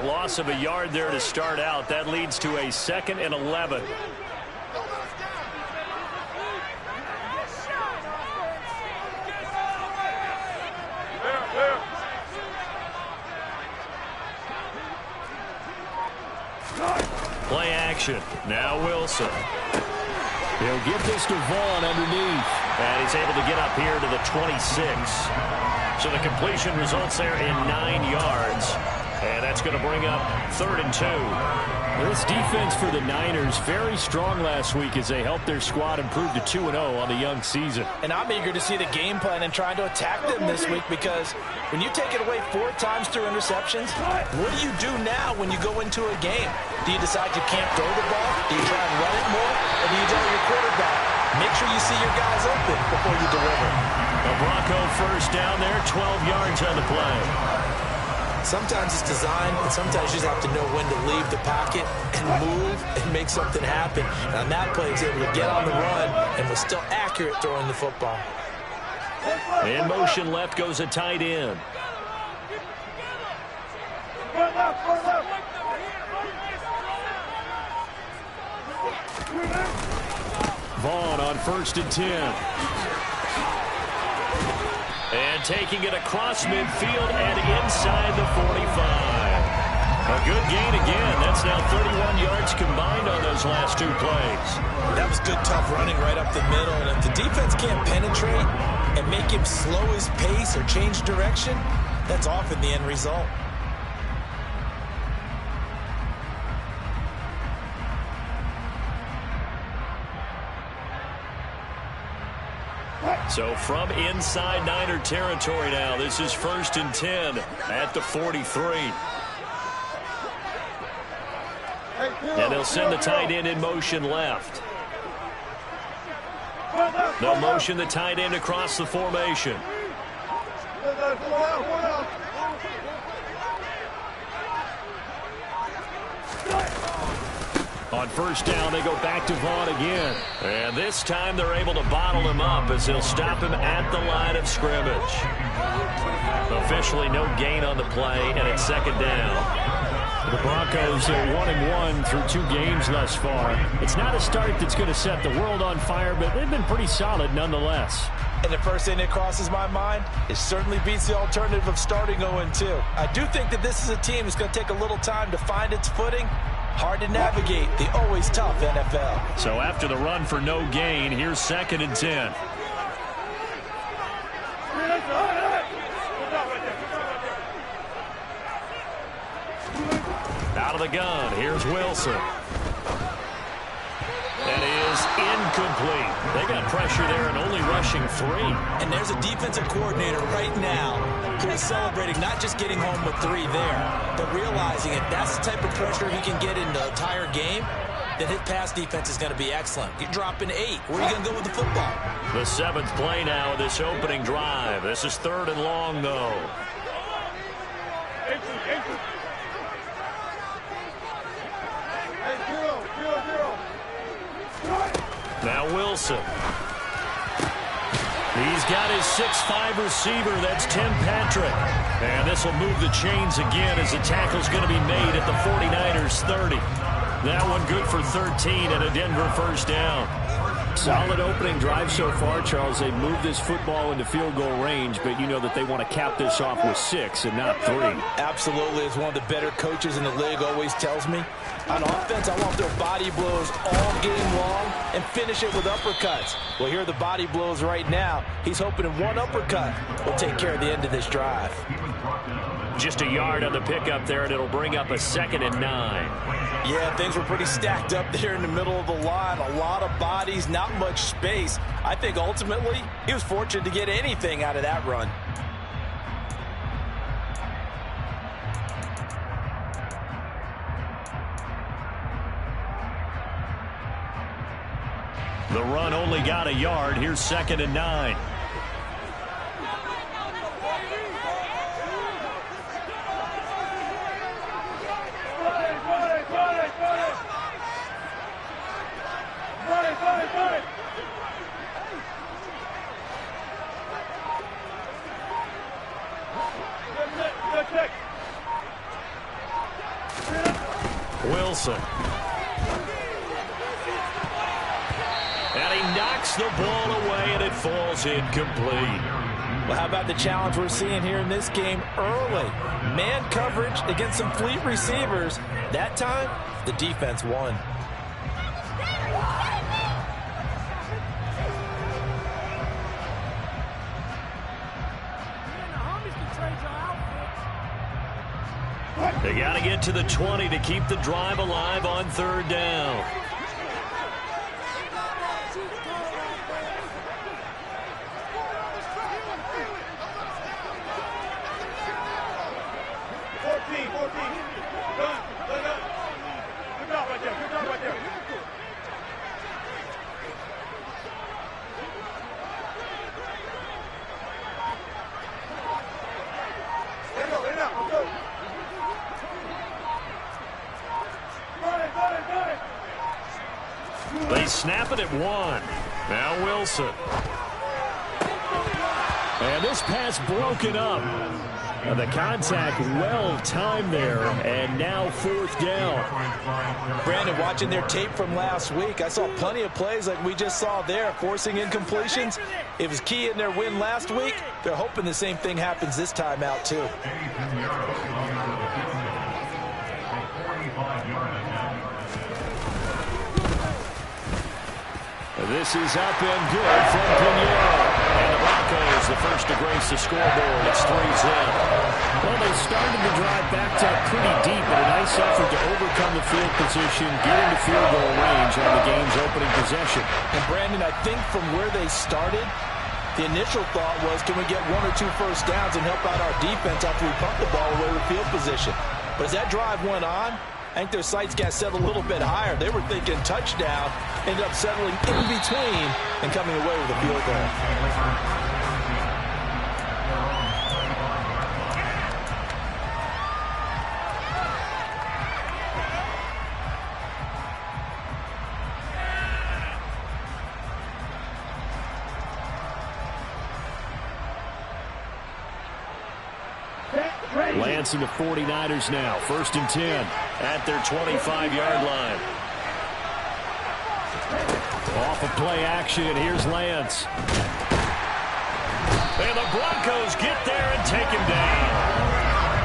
loss of a yard there to start out. That leads to a 2nd and 11. Play action. Now Wilson. He'll get this to Vaughn underneath. And he's able to get up here to the 26. So the completion results there in 9 yards. And that's going to bring up 3rd and 2. This defense for the Niners very strong last week as they helped their squad improve to 2-0 on the young season. And I'm eager to see the game plan and trying to attack them this week, because when you take it away 4 times through interceptions, what do you do now when you go into a game? Do you decide you can't throw the ball? Do you try and run it more? Or do you tell your quarterback, make sure you see your guys open before you deliver? A Bronco first down there, 12 yards on the play. Sometimes it's designed, and sometimes you just have to know when to leave the pocket and move and make something happen. And on that play, he's able to get on the run and was still accurate throwing the football. In motion left goes a tight end. Vaughn on 1st and 10. And taking it across midfield and inside the 45. A good gain again. That's now 31 yards combined on those last 2 plays. That was good, tough running right up the middle. And if the defense can't penetrate and make him slow his pace or change direction, that's often the end result. So from inside Niner territory now, this is 1st and 10 at the 43. And they'll send the tight end in motion left. They'll motion the tight end across the formation. On 1st down, they go back to Vaughn again. And this time they're able to bottle him up as they'll stop him at the line of scrimmage. Officially no gain on the play, and it's 2nd down. The Broncos are 1-1 through 2 games thus far. It's not a start that's going to set the world on fire, but they've been pretty solid nonetheless. And the first thing that crosses my mind, it certainly beats the alternative of starting 0-2. I do think that this is a team that's going to take a little time to find its footing. Hard to navigate the always tough NFL. So after the run for no gain, here's 2nd and 10. Out of the gun, here's Wilson. That is incomplete. They got pressure there and only rushing 3. And there's a defensive coordinator right now who is celebrating not just getting home with 3 there, but realizing if that's the type of pressure he can get in the entire game, then his pass defense is going to be excellent. You're dropping 8. Where are you going to go with the football? The 7th play now of this opening drive. This is 3rd and long, though. Now Wilson. He's got his 6'5 receiver. That's Tim Patrick. And this will move the chains again as the tackle's going to be made at the 49ers 30. That one good for 13 and a Denver first down. Solid opening drive so far, Charles. They've moved this football into field goal range, but you know that they want to cap this off with 6 and not 3. Absolutely. As one of the better coaches in the league always tells me, on offense, I want their body blows all game long and finish it with uppercuts. Well, here are the body blows right now. He's hoping in one uppercut will take care of the end of this drive. Just a yard on the pickup there, and it'll bring up a 2nd and 9. Yeah, things were pretty stacked up there in the middle of the line. A lot of bodies, not much space. I think ultimately he was fortunate to get anything out of that run. The run only got a yard. Here's 2nd and 9. Wilson. And he knocks the ball away, and it falls incomplete. Well, how about the challenge we're seeing here in this game early? Man coverage against some fleet receivers. That time, the defense won. They got to get to the 20 to keep the drive alive on third down. They snap it at 1. Now Wilson. And this pass broken up. And the contact well timed there. And now 4th down. Brandon, watching their tape from last week, I saw plenty of plays like we just saw there, forcing incompletions. It was key in their win last week. They're hoping the same thing happens this time out, too. This is up and good from Pinheiro. And the Broncos, the first to grace the scoreboard. It's 3-zip. Well, they started the drive backed up pretty deep, but a nice effort to overcome the field position, get into field goal range on the game's opening possession. And, Brandon, I think from where they started, the initial thought was, can we get 1 or 2 first downs and help out our defense after we pump the ball away with field position? But as that drive went on, I think their sights got set a little bit higher. They were thinking touchdown, ended up settling in between and coming away with a field goal. Lance and the 49ers now. 1st and 10 at their 25-yard line. Off of play action. Here's Lance. And the Broncos get there and take him down.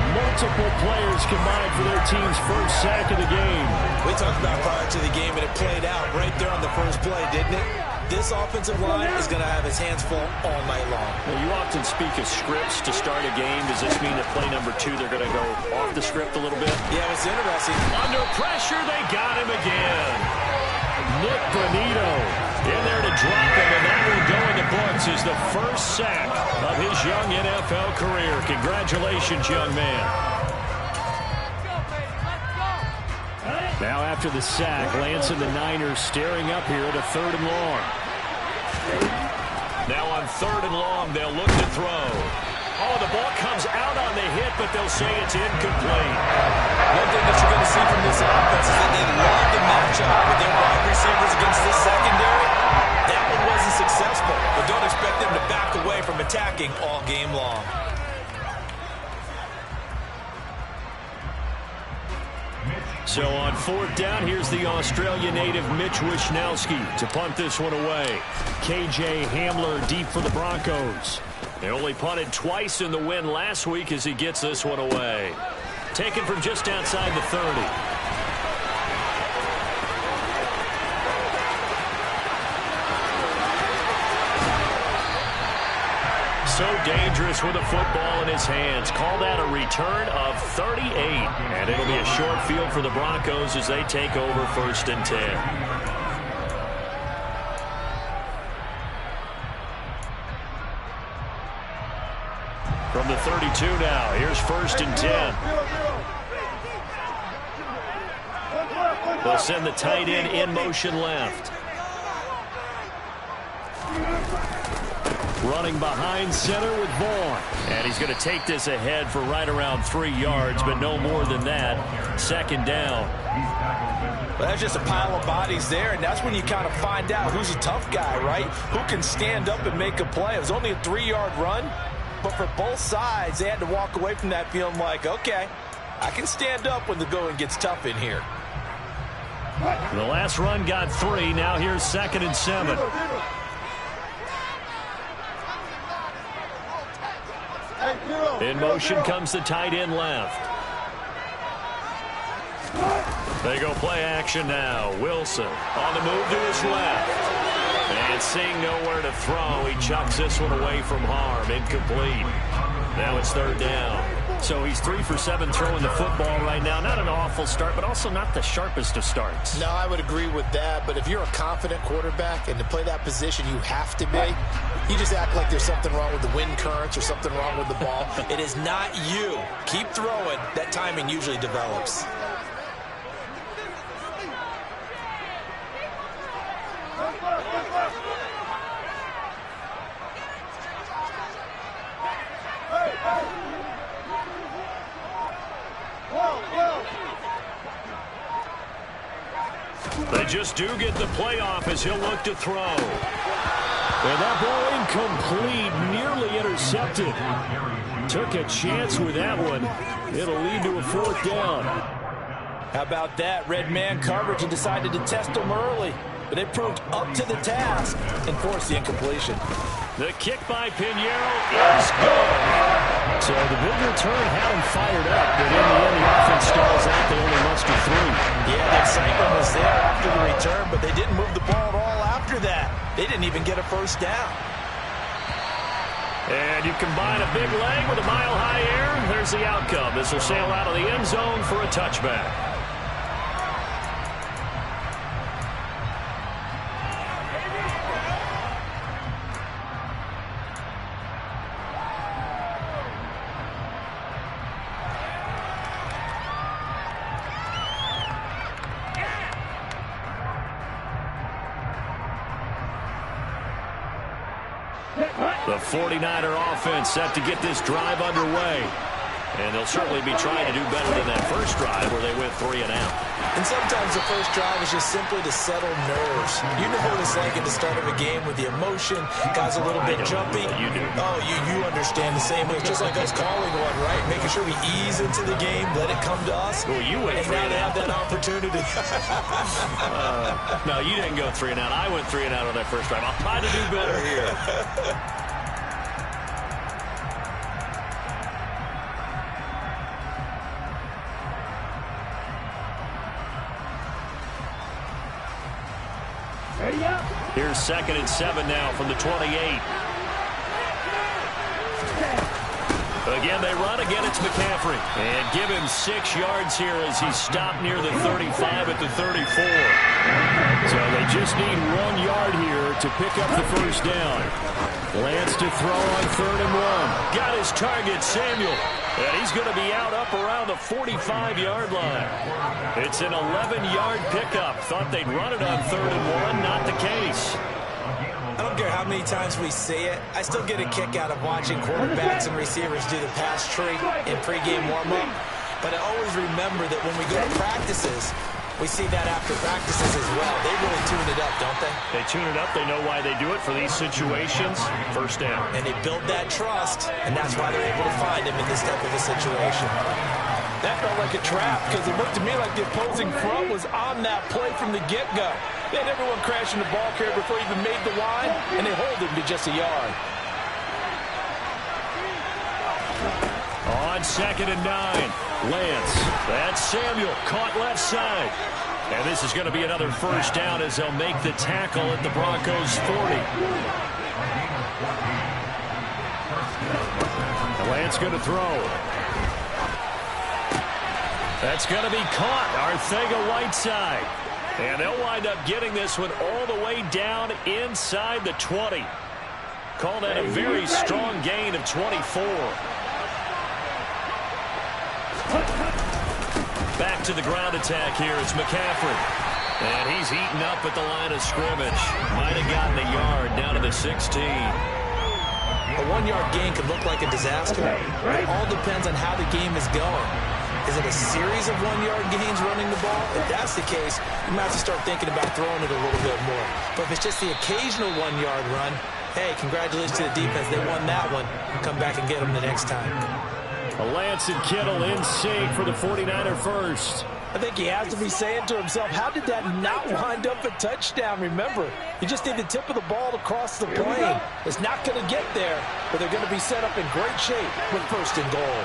Multiple players combined for their team's first sack of the game. We talked about prior to the game, and it played out right there on the first play, didn't it? This offensive line is going to have his hands full all night long. Well, you often speak of scripts to start a game. Does this mean that play number 2, they're going to go off the script a little bit? Yeah, it's interesting. Under pressure, they got him again. Nick Bonito in there to drop him, and that will go in the books as the first sack of his young NFL career. Congratulations, young man. Now after the sack, Lance and the Niners staring up here at a 3rd and long. Now on 3rd and long, they'll look to throw. Oh, the ball comes out on the hit, but they'll say it's incomplete. One thing that you're going to see from this offense is that they love the matchup with their wide receivers against this secondary. That one wasn't successful, but don't expect them to back away from attacking all game long. So on 4th down, here's the Australia native Mitch Wishnowsky to punt this one away. KJ Hamler deep for the Broncos. They only punted twice in the win last week as he gets this one away. Taken from just outside the 30. So dangerous with a football in his hands. Call that a return of 38. And it'll be a short field for the Broncos as they take over 1st and 10. From the 32 now, here's 1st and 10. They'll send the tight end in motion left. Running behind center with Vaughn. And he's going to take this ahead for right around 3 yards, but no more than that. 2nd down. Well, that's just a pile of bodies there, and that's when you kind of find out who's a tough guy, right? Who can stand up and make a play. It was only a 3-yard run, but for both sides, they had to walk away from that feeling like, okay, I can stand up when the going gets tough in here. The last run got 3. Now here's 2nd and 7. In motion comes the tight end left. They go play action now. Wilson on the move to his left. And seeing nowhere to throw, he chucks this one away from harm. Incomplete. Now it's 3rd down. So he's 3 for 7 throwing the football right now. Not an awful start, but also not the sharpest of starts. No, I would agree with that. But if you're a confident quarterback and to play that position you have to be, you just act like there's something wrong with the wind currents or something wrong with the ball. It is not you. Keep throwing. That timing usually develops. They just do get the playoff as he'll look to throw. And that ball incomplete, nearly intercepted. Took a chance with that one. It'll lead to a 4th down. How about that? Red man coverage and decided to test him early. But they proved up to the task and forced the incompletion. The kick by Pinheiro is good. So the big return had him fired up, but in the end the offense stalls out. They only muster 3. Yeah, the excitement was there after the return, but they didn't move the ball at all after that. They didn't even get a 1st down. And you combine a big leg with a mile-high air, there's the outcome. This will sail out of the end zone for a touchback. The 49er offense set to get this drive underway. And they'll certainly be trying to do better than that first drive where they went 3 and out. And sometimes the first drive is just simply to settle nerves. You know what it's like at the start of a game with the emotion. Guys a little bit jumpy. You do. Oh, you understand the same way. It's just like us calling one, right? Making sure we ease into the game, let it come to us. Well, you went 3 and now and they out. have that opportunity. No, you didn't go 3 and out. I went 3 and out on that first drive. I'll try to do better here. Here's 2nd and 7 now from the 28. Again, they run. Again, it's McCaffrey. And give him 6 yards here as he stopped near the 35 at the 34. So they just need 1 yard here to pick up the first down. Lance to throw on 3rd and 1. Got his target, Samuel. And he's going to be out up around the 45-yard line. It's an 11-yard pickup. Thought they'd run it on 3rd and 1. Not the case. I don't care how many times we say it. I still get a kick out of watching quarterbacks and receivers do the pass tree in pregame warm-up. But I always remember that when we go to practices, we see that after practices as well. They really tune it up, don't they? They tune it up. They know why they do it for these situations. First down. And they build that trust, and that's why they're able to find him in this type of a situation. That felt like a trap because it looked to me like the opposing front was on that play from the get-go. They had everyone crashing the ball carrier before he even made the line, and they hold him to just a yard. On 2nd and 9, Lance. That's Samuel, caught left side. And this is going to be another first down as they'll make the tackle at the Broncos' 40. Lance going to throw. That's going to be caught. Arcega-Whiteside. And they'll wind up getting this one all the way down inside the 20. Call that a very strong gain of 24. Back to the ground attack here. It's McCaffrey. And he's eaten up at the line of scrimmage. Might have gotten a yard down to the 16. A 1-yard gain could look like a disaster. It all depends on how the game is going. Is it a series of 1-yard gains running the ball? If that's the case, you might have to start thinking about throwing it a little bit more. But if it's just the occasional 1-yard run, hey, congratulations to the defense. They won that one. Come back and get them the next time. Lance and Kittle in sync for the 49er first. I think he has to be saying to himself, how did that not wind up a touchdown? Remember, you just need the tip of the ball to cross the plane. It's not going to get there, but they're going to be set up in great shape with 1st and goal.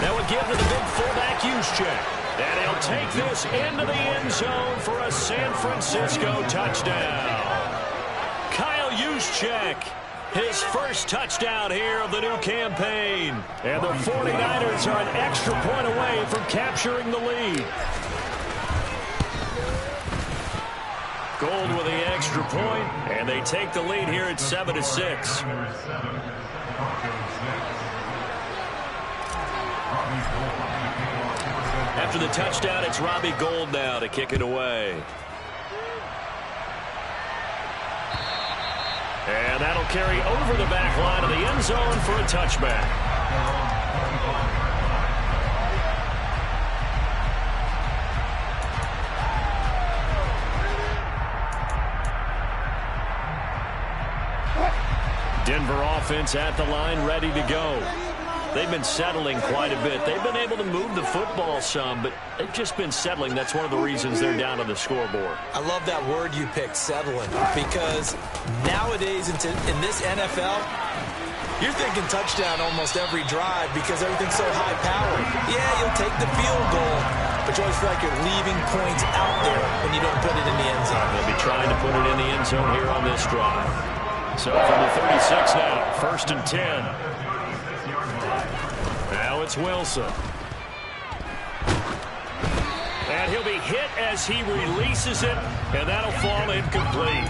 Now we give to the big fullback use check. And he'll take this into the end zone for a San Francisco touchdown. Kyle Juszczyk, his first touchdown here of the new campaign. And the 49ers are an extra point away from capturing the lead. Gold with the extra point, and they take the lead here at 7-6. After the touchdown, it's Robbie Gould now to kick it away. And that'll carry over the back line of the end zone for a touchback. Denver offense at the line, ready to go. They've been settling quite a bit. They've been able to move the football some, but they've just been settling. That's one of the reasons they're down on the scoreboard. I love that word you picked, settling, because nowadays in this NFL, you're thinking touchdown almost every drive because everything's so high-powered. Yeah, you'll take the field goal, but you always feel like you're leaving points out there when you don't put it in the end zone. They'll be trying to put it in the end zone here on this drive. So from the 36 now, 1st and 10. Now it's Wilson. And he'll be hit as he releases it, and that'll fall incomplete.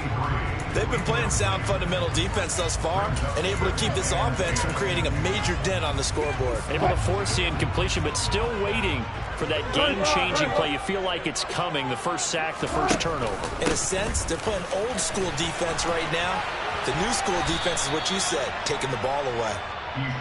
They've been playing sound fundamental defense thus far and able to keep this offense from creating a major dent on the scoreboard. Able to force the incompletion, but still waiting for that game-changing play. You feel like it's coming, the first sack, the first turnover. In a sense, they're playing old-school defense right now. The new school defense is what you said, taking the ball away.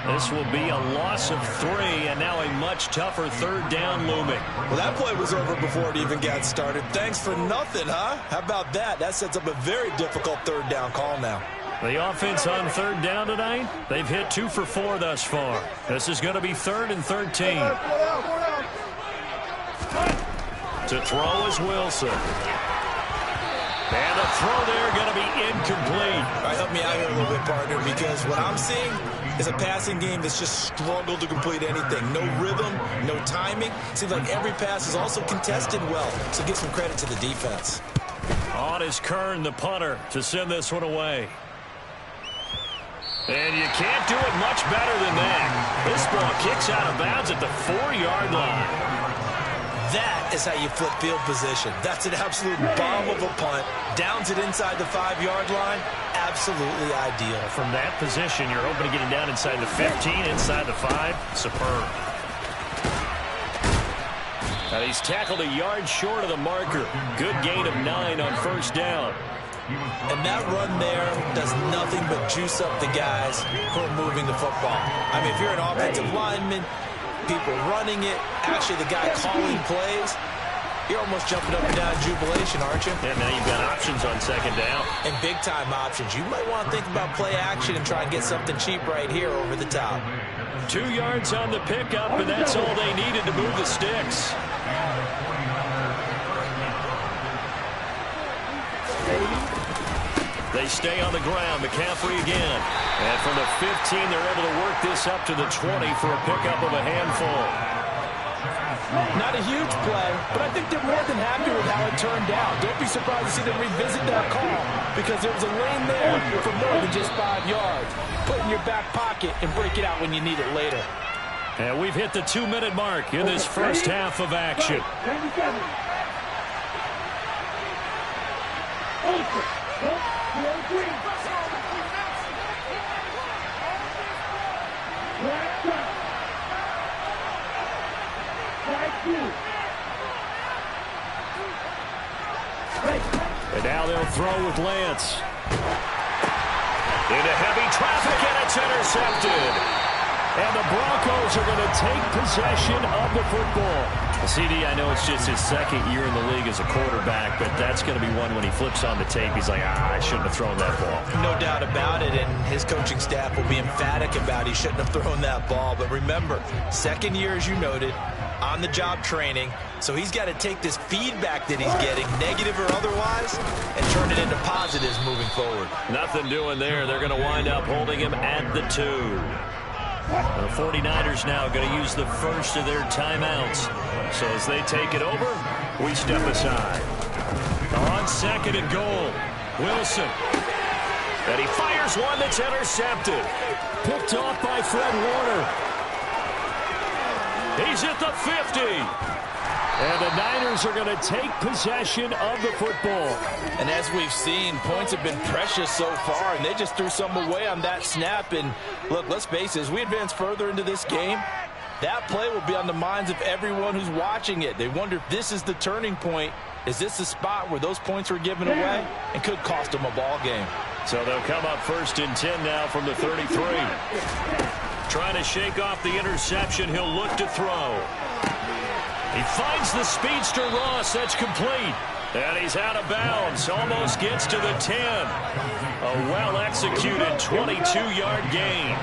This will be a loss of 3, and now a much tougher 3rd down looming. Well, that play was over before it even got started. Thanks for nothing, huh? How about that? That sets up a very difficult 3rd down call now. The offense on 3rd down tonight, they've hit 2 for 4 thus far. This is going to be 3rd and 13. To throw is Wilson. And the throw there going to be incomplete. All right, help me out here a little bit, partner, because what I'm seeing is a passing game that's just struggled to complete anything. No rhythm, no timing. Seems like every pass is also contested well, so give some credit to the defense. On is Kern, the punter, to send this one away. And you can't do it much better than that. This ball kicks out of bounds at the 4-yard line. That is how you flip field position. That's an absolute bomb of a punt. Downs it inside the 5-yard line. Absolutely ideal. From that position, you're hoping to get it down inside the 15, inside the 5. Superb. Now he's tackled a yard short of the marker. Good gain of 9 on 1st down. And that run there does nothing but juice up the guys who are moving the football. I mean, if you're an offensive lineman, people running it, actually the guy calling plays, you're almost jumping up and down in jubilation, aren't you? Yeah, now you've got options on 2nd down. And big-time options. You might want to think about play action and try and get something cheap right here over the top. 2 yards on the pickup, and that's all they needed to move the sticks. They stay on the ground. McCaffrey again. And from the 15, they're able to work this up to the 20 for a pickup of a handful. Not a huge play, but I think they're more than happy with how it turned out. Don't be surprised to see them revisit that call because there was a lane there for more than just 5 yards. Put it in your back pocket and break it out when you need it later. And we've hit the 2-minute mark in this first half of action. And now they'll throw with Lance. Into heavy traffic, and it's intercepted. And the Broncos are going to take possession of the football. CD, I know it's just his 2nd year in the league as a quarterback, but that's going to be one when he flips on the tape. He's like, I shouldn't have thrown that ball. No doubt about it, and his coaching staff will be emphatic about he shouldn't have thrown that ball. But remember, 2nd year, as you noted, on-the-job training, so he's got to take this feedback that he's getting, negative or otherwise, and turn it into positives moving forward. Nothing doing there. They're going to wind up holding him at the 2. The 49ers now going to use the first of their timeouts. So as they take it over, we step aside. On 2nd and goal, Wilson. And he fires one that's intercepted. Picked off by Fred Warner. He's at the 50. And the Niners are going to take possession of the football. And as we've seen, points have been precious so far, and they just threw some away on that snap. And look, let's face it, as we advance further into this game, that play will be on the minds of everyone who's watching it. They wonder if this is the turning point. Is this the spot where those points were given away and could cost them a ball game? So they'll come up 1st and 10 now from the 33. Trying to shake off the interception. He'll look to throw. He finds the speedster Ross. That's complete. And he's out of bounds. Almost gets to the 10. A well-executed 22-yard gain.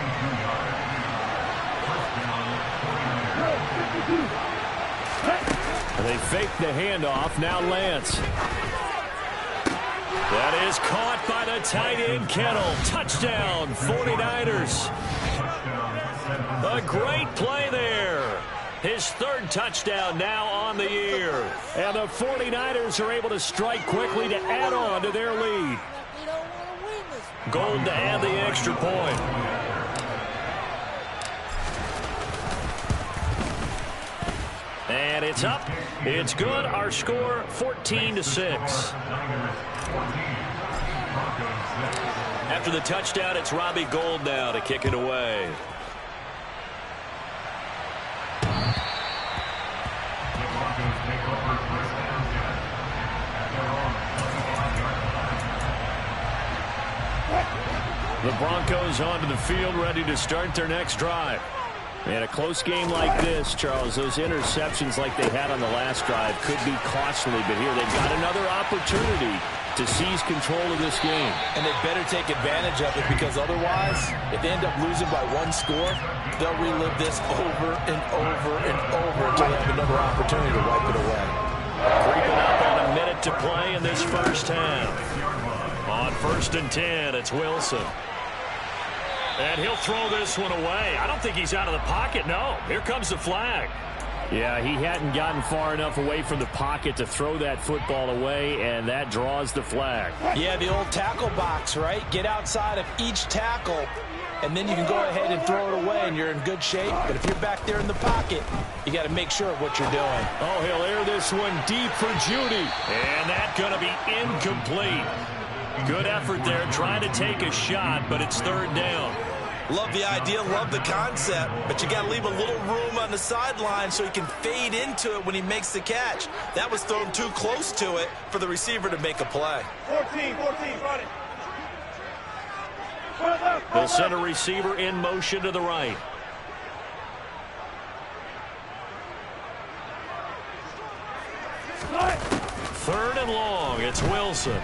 They fake the handoff. Now Lance. That is caught by the tight end, Kettle. Touchdown, 49ers. A great play there. His 3rd touchdown now on the year. And the 49ers are able to strike quickly to add on to their lead. Gold to add the extra point. And it's up. It's good. Our score, 14-6. After the touchdown, it's Robbie Gould now to kick it away. The Broncos onto the field, ready to start their next drive. In a close game like this, Charles, those interceptions like they had on the last drive could be costly, but here they've got another opportunity to seize control of this game. And they better take advantage of it, because otherwise, if they end up losing by 1 score, they'll relive this over and over and over until they have another opportunity to wipe it away. Creeping up on a minute to play in this first half. On 1st and 10, it's Wilson. And he'll throw this one away. I don't think he's out of the pocket, no. Here comes the flag. Yeah, he hadn't gotten far enough away from the pocket to throw that football away, and that draws the flag. Yeah, the old tackle box, right? Get outside of each tackle, and then you can go ahead and throw it away, and you're in good shape. But if you're back there in the pocket, you got to make sure of what you're doing. Oh, he'll air this one deep for Judy. And that's going to be incomplete. Good effort there, trying to take a shot, but it's 3rd down. Love the idea, love the concept, but you got to leave a little room on the sideline so he can fade into it when he makes the catch. That was thrown too close to it for the receiver to make a play. 14, run it. They'll send a receiver in motion to the right. Third and long, it's Wilson.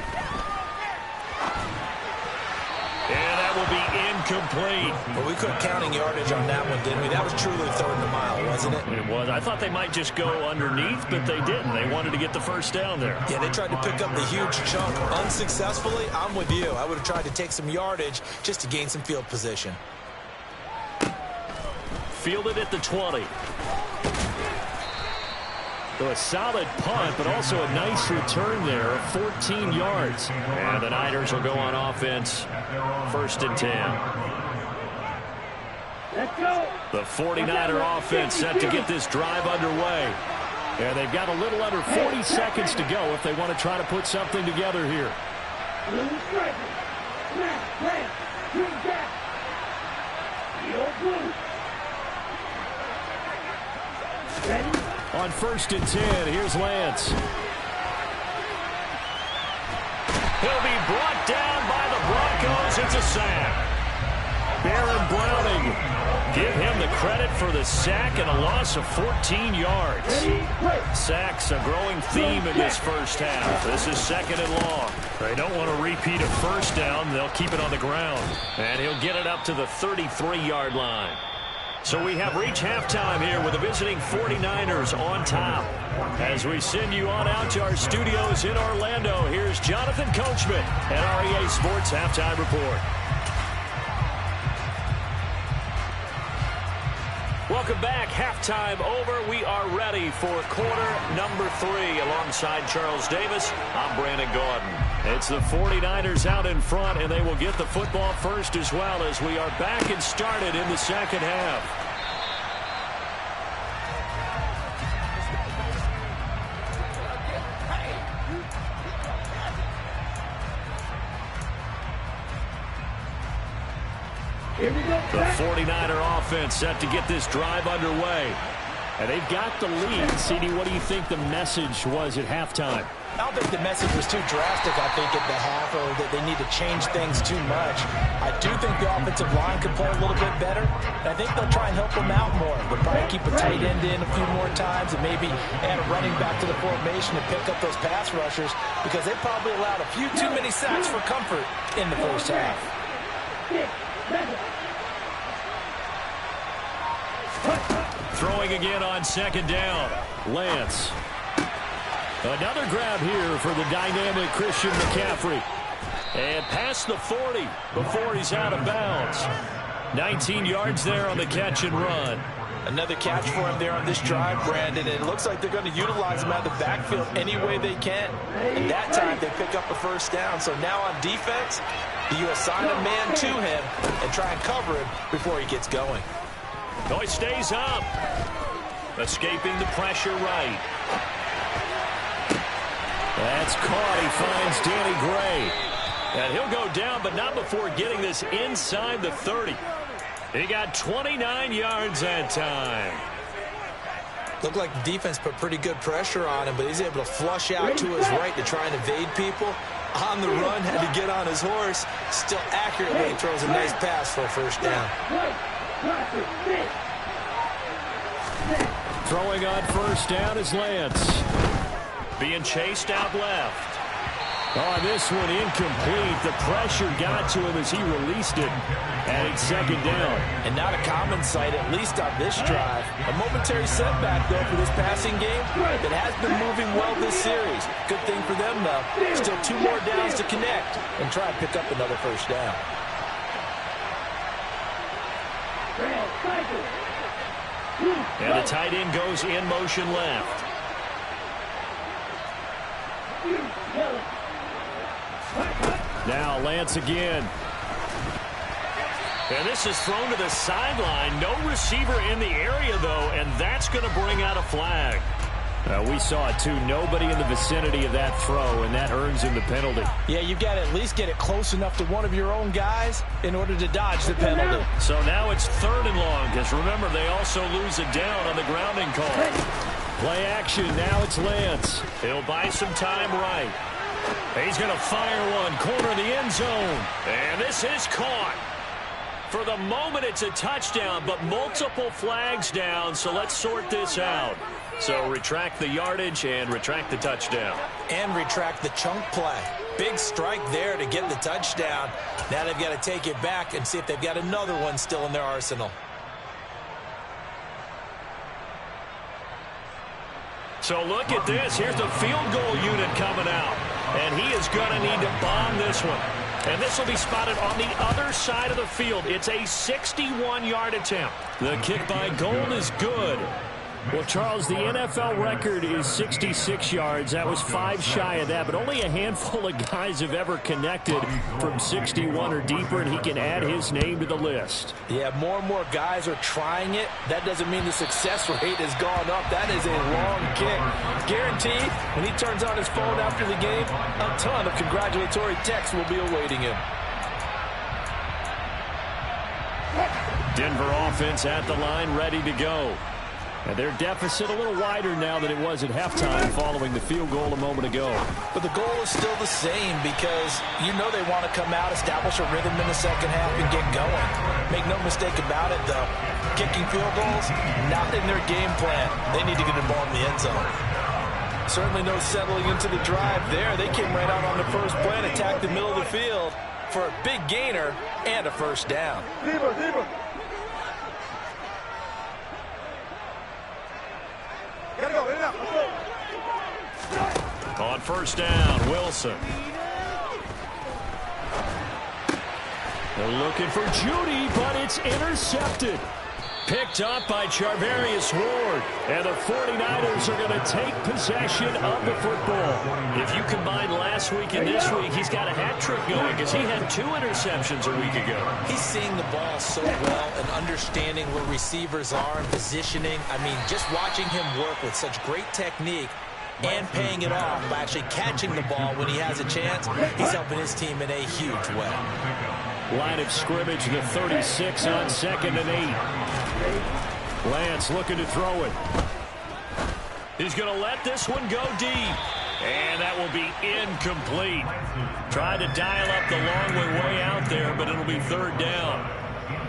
And that will be incomplete. Well, we quit counting yardage on that one, didn't we? That was truly 3rd and a mile, wasn't it? It was. I thought they might just go underneath, but they didn't. They wanted to get the first down there. Yeah, they tried to pick up the huge chunk unsuccessfully. I'm with you. I would have tried to take some yardage just to gain some field position. Fielded at the 20. So a solid punt, but also a nice return there of 14 yards. And the Niners will go on offense, 1st and 10. Let's go. The 49er offense set to get this drive underway. And they've got a little under 40 seconds to go if they want to try to put something together here. On 1st and 10, here's Lance. He'll be brought down by the Broncos. It's a sack. Baron Browning, give him the credit for the sack and a loss of 14 yards. Sacks a growing theme in this first half. This is 2nd and long. They don't want to repeat a first down. They'll keep it on the ground. And he'll get it up to the 33-yard line. So we have reached halftime here with the visiting 49ers on top. As we send you on out to our studios in Orlando, here's Jonathan Coachman at REA Sports Halftime Report. Welcome back. Halftime over. We are ready for quarter number 3. Alongside Charles Davis, I'm Brandon Gaudin. It's the 49ers out in front, and they will get the football first as well as we are back and started in the second half. The 49er offense set to get this drive underway. And they've got the lead. CD, what do you think the message was at halftime? I don't think the message was too drastic, I think, at the half, or that they need to change things too much. I do think the offensive line can play a little bit better. And I think they'll try and help them out more. They'll probably keep a tight end in a few more times and maybe add a running back to the formation to pick up those pass rushers, because they probably allowed a few too many sacks for comfort in the first half. Throwing again on second down. Lance. Another grab here for the dynamic Christian McCaffrey. And past the 40 before he's out of bounds. 19 yards there on the catch and run. Another catch for him there on this drive, Brandon. It looks like they're going to utilize him out of the backfield any way they can. And that time they pick up a first down. So now on defense, you assign a man to him and try and cover him before he gets going. Oh, he stays up. Escaping the pressure right. That's caught. He finds Danny Gray. And he'll go down, but not before getting this inside the 30. He got 29 yards that time. Looked like the defense put pretty good pressure on him, but he's able to flush out to his right to try and evade people. On the run, had to get on his horse. Still accurately throws a nice pass for a first down. Throwing on first down is Lance. Being chased out left. Oh, this one incomplete. The pressure got to him as he released it. And it's second down. And not a common sight, at least on this drive. A momentary setback, though, for this passing game that has been moving well this series. Good thing for them, though. Still 2 more downs to connect and try and pick up another first down. And the tight end goes in motion left. Now Lance again. And this is thrown to the sideline. No receiver in the area, though, and that's going to bring out a flag. We saw it, too. Nobody in the vicinity of that throw, and that earns him the penalty. Yeah, you've got to at least get it close enough to one of your own guys in order to dodge the penalty. So now it's 3rd and long, because remember, they also lose it down on the grounding call. Play action. Now it's Lance. He'll buy some time right. He's going to fire one, corner of the end zone. And this is caught. For the moment, it's a touchdown, but multiple flags down, so let's sort this out. So retract the yardage and retract the touchdown. And retract the chunk play. Big strike there to get the touchdown. Now they've got to take it back and see if they've got another one still in their arsenal. So look at this. Here's the field goal unit coming out. And he is going to need to bomb this one. And this will be spotted on the other side of the field. It's a 61-yard attempt. The kick by Gold is good. Well, Charles, the NFL record is 66 yards. That was 5 shy of that, but only a handful of guys have ever connected from 61 or deeper, and he can add his name to the list. Yeah, more and more guys are trying it. That doesn't mean the success rate has gone up. That is a long kick. Guaranteed, when he turns on his phone after the game, a ton of congratulatory texts will be awaiting him. Denver offense at the line, ready to go. And their deficit a little wider now than it was at halftime following the field goal a moment ago. But the goal is still the same because you know they want to come out, establish a rhythm in the second half, and get going. Make no mistake about it, though. Kicking field goals, not in their game plan. They need to get the ball in the end zone. Certainly no settling into the drive there. They came right out on the first play and attacked the middle of the field for a big gainer and a first down. On first down, Wilson. They're looking for Judy, but it's intercepted. Picked up by Charvarius Ward. And the 49ers are going to take possession of the football. If you combine last week and this week, he's got a hat trick going because he had 2 interceptions a week ago. He's seeing the ball so well and understanding where receivers are and positioning. I mean, just watching him work with such great technique and paying it off by actually catching the ball when he has a chance, he's helping his team in a huge way. Line of scrimmage, the 36 on 2nd and 8. Lance looking to throw it. He's going to let this one go deep. And that will be incomplete. Tried to dial up the long way out there, but it'll be 3rd down.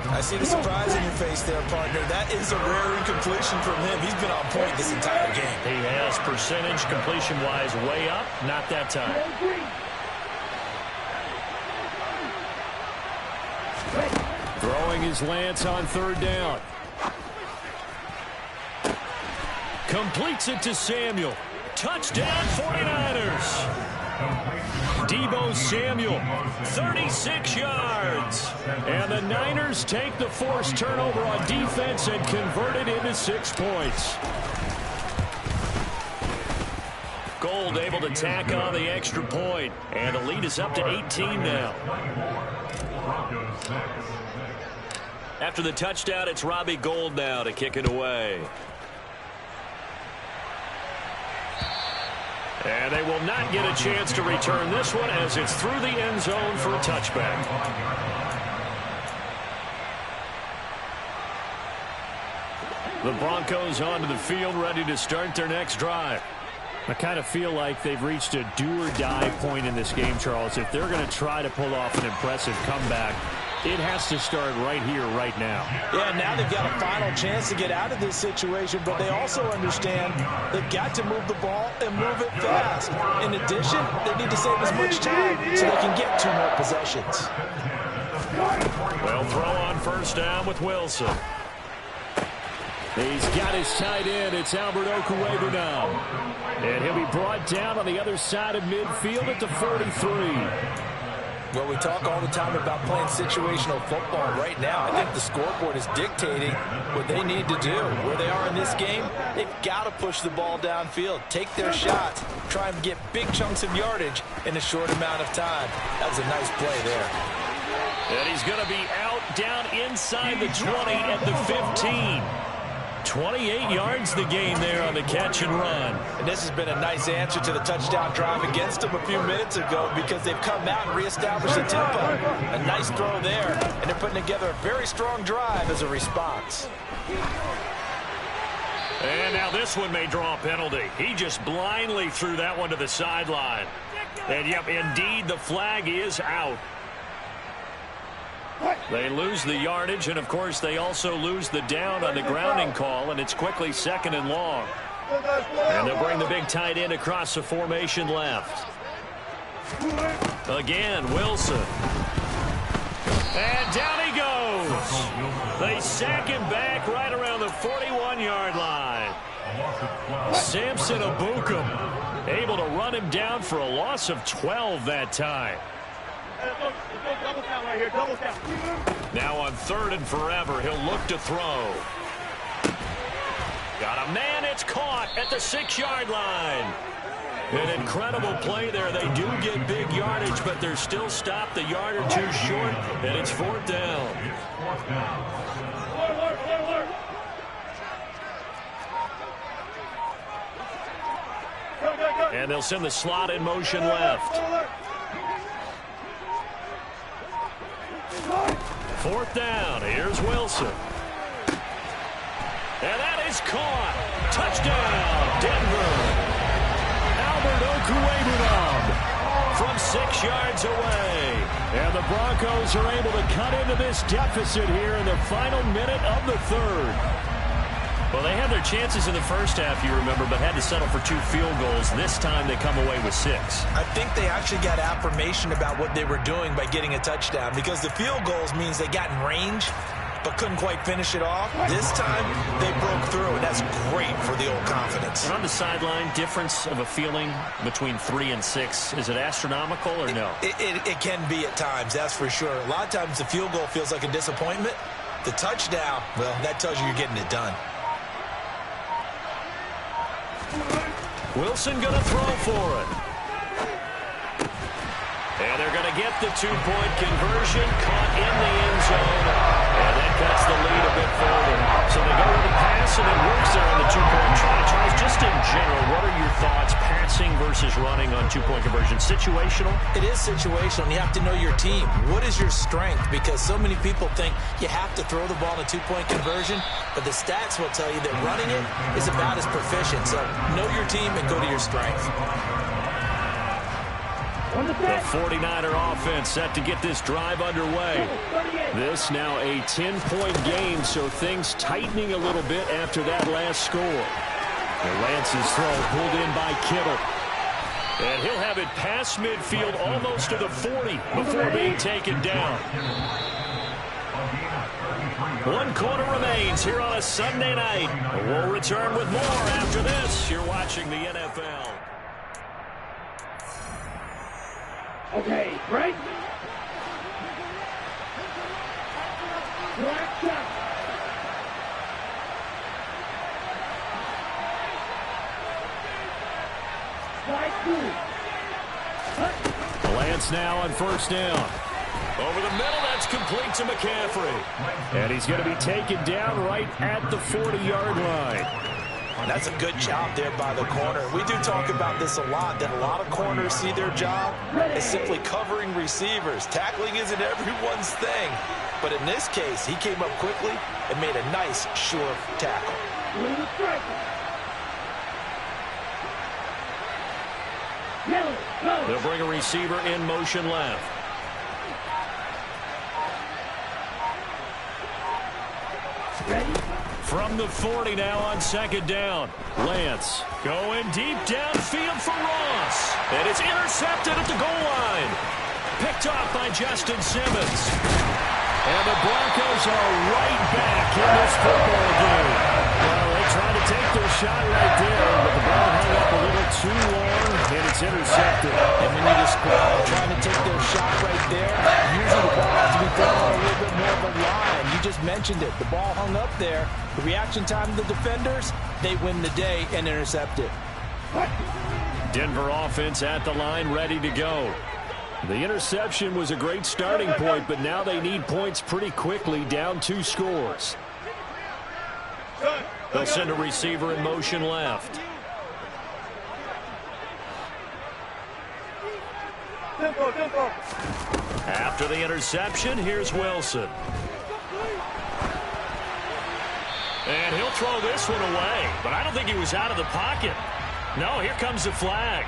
I see the surprise in your face there, partner. That is a rare incompletion from him. He's been on point this entire game. He has percentage completion-wise way up. Not that time. Throwing his Lance on 3rd down. Completes it to Samuel. Touchdown 49ers. Deebo Samuel, 36 yards. And the Niners take the forced turnover on defense and convert it into 6 points. Gold able to tack on the extra point. And the lead is up to 18 now. After the touchdown, it's Robbie Gould now to kick it away. And they will not get a chance to return this one as it's through the end zone for a touchback. The Broncos onto the field, ready to start their next drive. I kind of feel like they've reached a do-or-die point in this game, Charles. If they're going to try to pull off an impressive comeback, it has to start right here, right now. Yeah, now they've got a final chance to get out of this situation, but they also understand they've got to move the ball and move it fast. In addition, they need to save as much time so they can get 2 more possessions. They'll throw on first down with Wilson. He's got his tight end. It's Albert Okwuegbunam now. And he'll be brought down on the other side of midfield at the 43. Well, we talk all the time about playing situational football. Right now, I think the scoreboard is dictating what they need to do. Where they are in this game, they've got to push the ball downfield, take their shots, try and get big chunks of yardage in a short amount of time. That was a nice play there. And he's going to be out down inside the 20 at the 15. 28 yards the gain there on the catch and run. And this has been a nice answer to the touchdown drive against them a few minutes ago because they've come out and reestablished the tempo. A nice throw there, and they're putting together a very strong drive as a response. And now this one may draw a penalty. He just blindly threw that one to the sideline. And, yep, indeed, the flag is out. They lose the yardage, and, of course, they also lose the down on the grounding call, and it's quickly 2nd and long. And they'll bring the big tight end across the formation left. Again, Wilson. And down he goes. They sack him back right around the 41-yard line. Samson Abukum able to run him down for a loss of 12 that time. Now on 3rd and forever, he'll look to throw. Got a man, it's caught at the 6-yard line. An incredible play there. They do get big yardage, but they're still stopped a yard or 2 short, and it's 4th down. And they'll send the slot in motion left. 4th down. Here's Wilson. And that is caught. Touchdown, Denver. Albert Okwuegbunam from 6 yards away. And the Broncos are able to cut into this deficit here in the final minute of the 3rd. Well, they had their chances in the first half, you remember, but had to settle for 2 field goals. This time they come away with 6. I think they actually got affirmation about what they were doing by getting a touchdown because the field goals means they got in range but couldn't quite finish it off. This time, they broke through, and that's great for the old confidence. And on the sideline, difference of a feeling between 3 and 6, is it astronomical or no? It can be at times, that's for sure. A lot of times the field goal feels like a disappointment. The touchdown, well, that tells you you're getting it done. Wilson going to throw for it. And they're going to get the two-point conversion, caught in the end zone. And that cuts the lead a bit further. So they go with the pass, and it works there on the two-point try. Charles, just in general, what are your thoughts, passing versus running on two-point conversion? Situational? It is situational, and you have to know your team. What is your strength? Because so many people think you have to throw the ball in a two-point conversion, but the stats will tell you that running it is about as proficient. So know your team and go to your strength. The 49er offense set to get this drive underway. This now a 10-point game, so things tightening a little bit after that last score. Lance's throw pulled in by Kittle. And he'll have it past midfield almost to the 40 before being taken down. 1 quarter remains here on a Sunday night. We'll return with more after this. You're watching the NFL. Okay, break. Black shot. Slide through. Lance now on first down. Over the middle, that's complete to McCaffrey. And he's going to be taken down right at the 40-yard line. That's a good job there by the corner. We do talk about this a lot, that a lot of corners see their job as simply covering receivers. Tackling isn't everyone's thing. But in this case, he came up quickly and made a nice, sure tackle. They'll bring a receiver in motion left. From the 40 now on second down. Lance going deep downfield for Ross. And it's intercepted at the goal line. Picked off by Justin Simmons. And the Broncos are right back in this football game. Well, they tried to take their shot right there, but the ball hung up a little too long, and it's intercepted. And when you just trying to take their shot right there, usually the ball has to be thrown on a little bit more of a line. You just mentioned it. The ball hung up there. The reaction time of the defenders, they win the day and intercept it. Denver offense at the line, ready to go. The interception was a great starting point, but now they need points pretty quickly, down 2 scores. They'll send a receiver in motion left. After the interception, here's Wilson. And he'll throw this one away, but I don't think he was out of the pocket. No, here comes the flag.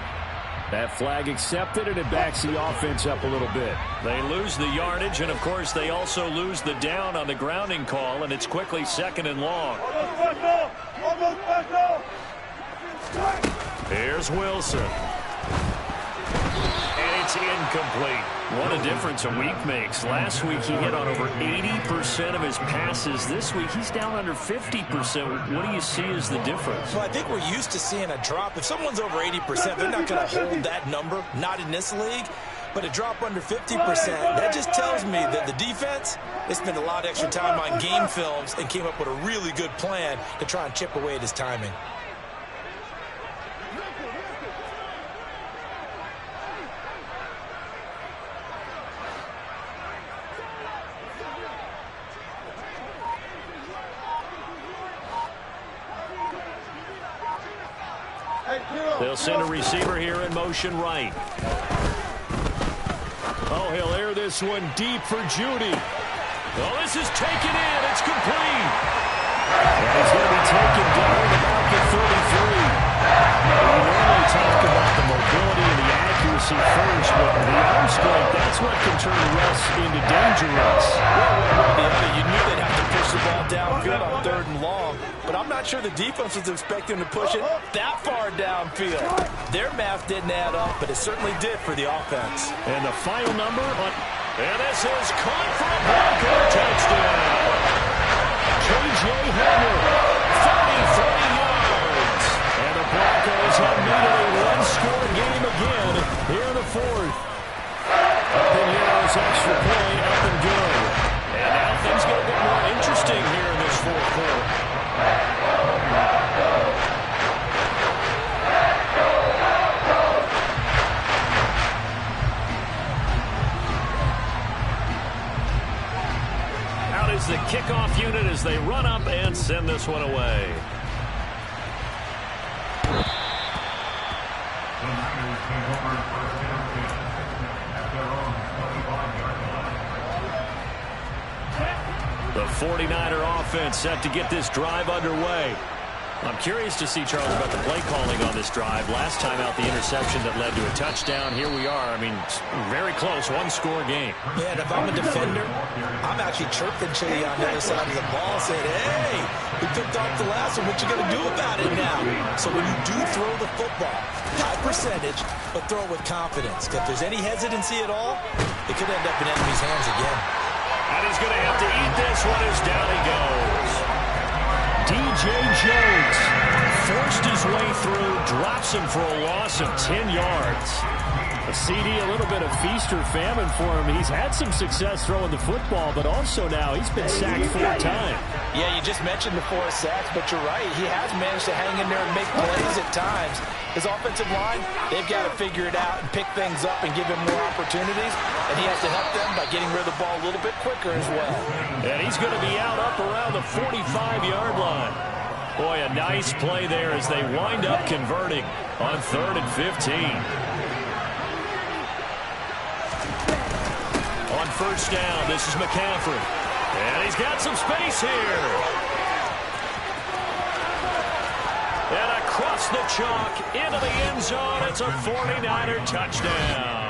That flag accepted, and it backs the offense up a little bit. They lose the yardage, and, of course, they also lose the down on the grounding call, and it's quickly 2nd and long. Here's Wilson. And it's incomplete. What a difference a week makes. Last week he hit on over 80% of his passes. This week he's down under 50%. What do you see as the difference? Well, I think we're used to seeing a drop. If someone's over 80%, they're not going to hold that number, not in this league. But a drop under 50%, that just tells me that the defense, they spent a lot of extra time on game films and came up with a really good plan to try and chip away at his timing. They'll send a receiver here in motion right. Oh, he'll air this one deep for Judy. Oh, this is taken in. It's complete. And he's going to be taken down about the 33. We normally talk about the mobility and the accuracy first, but the arm strength, that's what can turn Russ into dangerous. Well, you knew they'd have to push the ball downfield on 3rd and long. but I'm not sure the defense was expecting to push it that far downfield. Their math didn't add up, but it certainly did for the offense. And the final number on... And this is caught for a Bronco touchdown. K.J. Hamler, 33 yards. And the Broncos have needed a one-score game again here in the fourth. Up in Heroes, extra point, up and good. And now things get a bit more interesting here in this fourth quarter. Out is the kickoff unit as they run up and send this one away. The 49er offense set to get this drive underway. I'm curious to see, Charles, about the play calling on this drive. Last time out, the interception that led to a touchdown. Here we are. I mean, very close, one-score game. Yeah, and if I'm a defender, I'm actually chirping Chitty on the other side of the ball, saying, hey, we picked off the last one. What you going to do about it now? So when you do throw the football, high percentage, but throw it with confidence. If there's any hesitancy at all, it could end up in enemy's hands again. And he's going to have to eat this one as down he goes. D.J. Jones forced his way through, drops him for a loss of 10 yards. A CD, a little bit of feast or famine for him. He's had some success throwing the football, but also now he's been sacked 4 times. Yeah, you just mentioned the 4 sacks, but you're right. He has managed to hang in there and make plays at times. His offensive line, they've got to figure it out and pick things up and give him more opportunities, and he has to help them by getting rid of the ball a little bit quicker as well. And he's going to be out up around the 45-yard line. Boy, a nice play there as they wind up converting on 3rd and 15. On first down, this is McCaffrey. And he's got some space here. And across the chalk into the end zone. It's a 49er touchdown.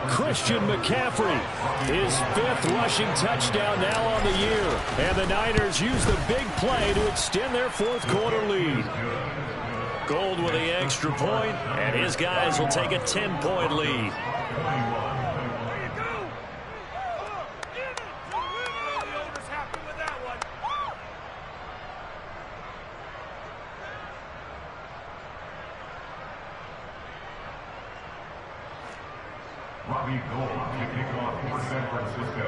Christian McCaffrey, his 5th rushing touchdown now on the year. And the Niners use the big play to extend their 4th quarter lead. Gold with the extra point, and his guys will take a 10-point lead. Robbie Gould to kick off for San Francisco.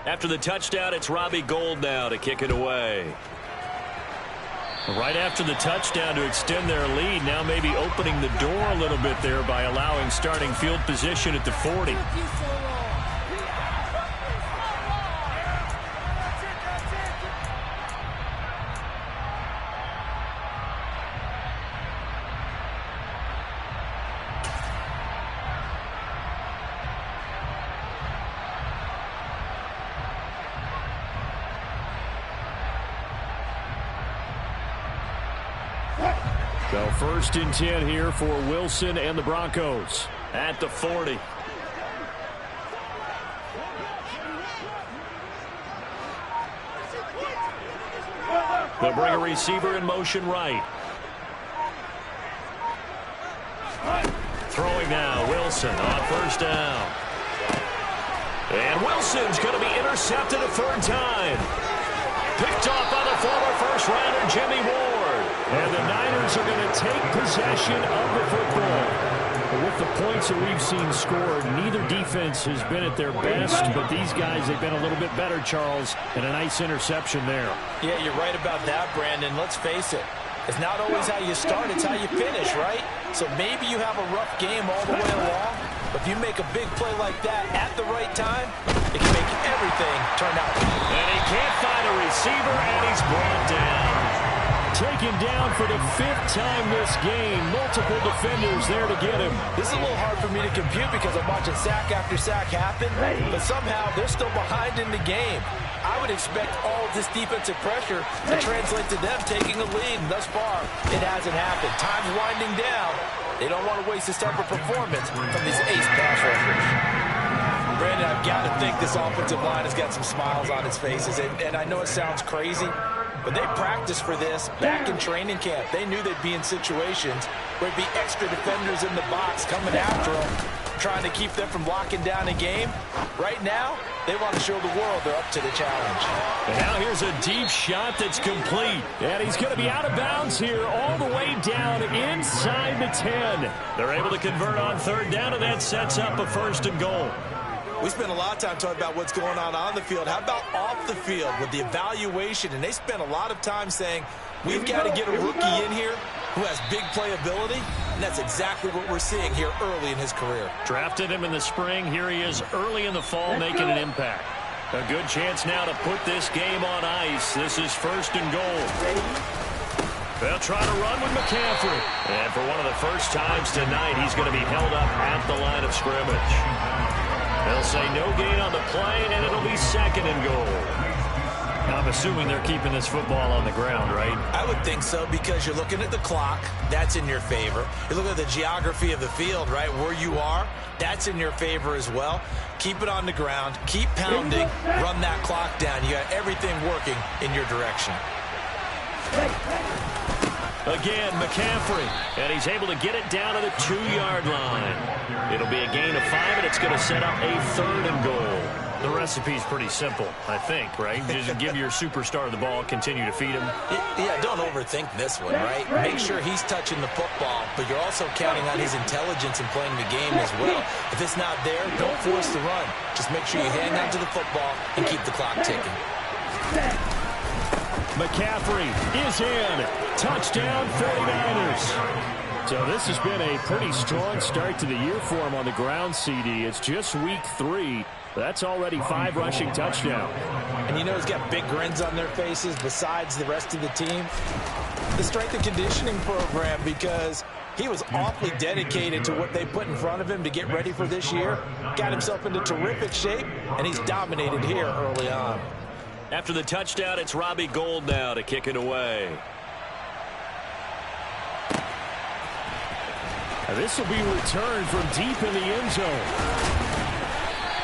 After the touchdown, it's Robbie Gould now to kick it away. Right after the touchdown to extend their lead, now maybe opening the door a little bit there by allowing starting field position at the 40. So 1st and 10 here for Wilson and the Broncos at the 40. They'll bring a receiver in motion right. Throwing now, Wilson on first down. And Wilson's going to be intercepted a 3rd time. Picked off by the former first-rounder Jimmy Ward. And the Niners are going to take possession of the football. With the points that we've seen scored, neither defense has been at their best, but these guys, they've been a little bit better, Charles, and a nice interception there. Yeah, you're right about that, Brandon. Let's face it. It's not always how you start, it's how you finish, right? So maybe you have a rough game all the way along, but if you make a big play like that at the right time, it can make everything turn out. And he can't find a receiver, and he's brought down. Taken down for the 5th time this game. Multiple defenders there to get him. This is a little hard for me to compute because I'm watching sack after sack happen, but somehow they're still behind in the game. I would expect all of this defensive pressure to translate to them taking a lead, and thus far, it hasn't happened. Time's winding down. They don't want to waste this type of performance from these ace pass rushers. Brandon, I've got to think this offensive line has got some smiles on its faces, and I know it sounds crazy, but they practiced for this back in training camp. They knew they'd be in situations where it'd be extra defenders in the box coming after them, trying to keep them from locking down a game. Right now, they want to show the world they're up to the challenge. And now here's a deep shot that's complete. And he's going to be out of bounds here all the way down inside the 10. They're able to convert on 3rd down, and that sets up a 1st and goal. We spent a lot of time talking about what's going on the field. How about off the field with the evaluation? And they spent a lot of time saying, we've got to get a rookie in here who has big playability, and that's exactly what we're seeing here early in his career. Drafted him in the spring. Here he is early in the fall making an impact. A good chance now to put this game on ice. This is 1st and goal. They'll try to run with McCaffrey. And for one of the first times tonight, he's going to be held up at the line of scrimmage. They'll say no gain on the play, and it'll be 2nd and goal. I'm assuming they're keeping this football on the ground, right? I would think so, because you're looking at the clock. That's in your favor. You're looking at the geography of the field, right? Where you are, that's in your favor as well. Keep it on the ground. Keep pounding. Run that clock down. You got everything working in your direction. Again, McCaffrey, and he's able to get it down to the 2-yard line. It'll be a gain of 5, and it's going to set up a 3rd and goal. The recipe's pretty simple, I think, right? Just give your superstar the ball, continue to feed him. Yeah, don't overthink this one, right? Make sure he's touching the football, but you're also counting on his intelligence in playing the game as well. If it's not there, don't force the run. Just make sure you hang on to the football and keep the clock ticking. McCaffrey is in. Touchdown, 49ers. So this has been a pretty strong start to the year for him on the ground, CD. It's just week 3. That's already 5 rushing touchdowns. And you know he's got big grins on their faces besides the rest of the team. The strength and conditioning program, because he was awfully dedicated to what they put in front of him to get ready for this year. Got himself into terrific shape, and he's dominated here early on. After the touchdown, it's Robbie Gould now to kick it away. And this will be returned from deep in the end zone.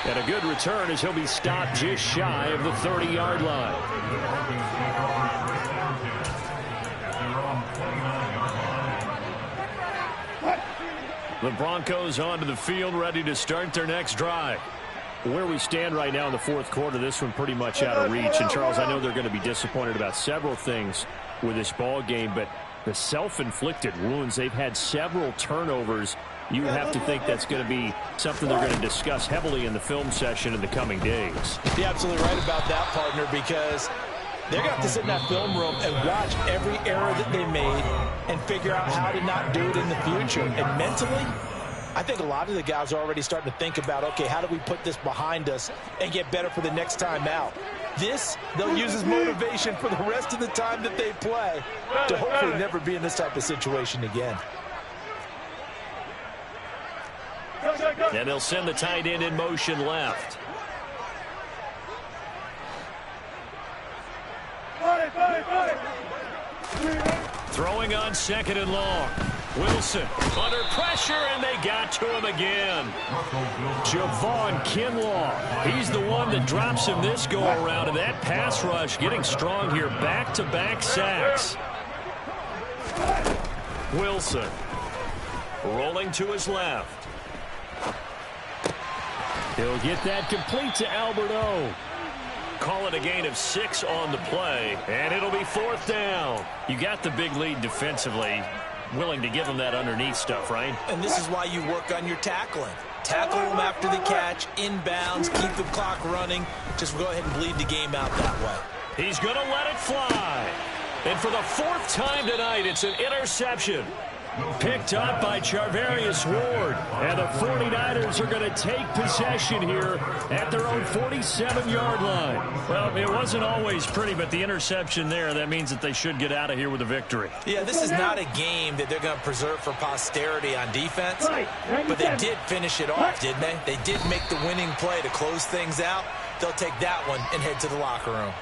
And a good return as he'll be stopped just shy of the 30-yard line. The Broncos onto the field, ready to start their next drive. Where we stand right now in the 4th quarter, this one pretty much out of reach. And, Charles, I know they're going to be disappointed about several things with this ball game, but the self-inflicted wounds, they've had several turnovers. You have to think that's going to be something they're going to discuss heavily in the film session in the coming days. You're absolutely right about that, partner, because they're going to have to sit in that film room and watch every error that they made and figure out how to not do it in the future. And mentally, I think a lot of the guys are already starting to think about, okay, how do we put this behind us and get better for the next time out? This, they'll use as motivation for the rest of the time that they play to hopefully never be in this type of situation again. And they'll send the tight end in motion left. Throwing on 2nd and long. Wilson under pressure, and they got to him again. Javon Kinlaw, he's the one that drops him this go-around, and that pass rush getting strong here. Back-to-back sacks. Wilson rolling to his left. He'll get that complete to Alberto. Call it a gain of 6 on the play, and it'll be 4th down. You got the big lead defensively. Willing to give them that underneath stuff, right? And this is why you work on your tackling. Tackle them after the catch, inbounds, keep the clock running. Just go ahead and bleed the game out that way. He's going to let it fly. And for the 4th time tonight, it's an interception. Picked up by Charvarius Ward. And the 49ers are going to take possession here at their own 47-yard line. Well, it wasn't always pretty, but the interception there, that means that they should get out of here with a victory. Yeah, this is not a game that they're going to preserve for posterity on defense, but they did finish it off, didn't they? They did make the winning play to close things out. They'll take that one and head to the locker room.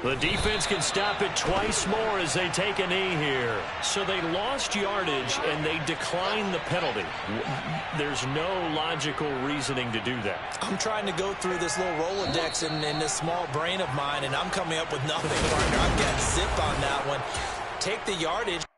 The defense can stop it twice more as they take a knee here. So they lost yardage and they declined the penalty. There's no logical reasoning to do that. I'm trying to go through this little Rolodex in this small brain of mine, and I'm coming up with nothing, partner. I'm getting zipped on that one. Take the yardage.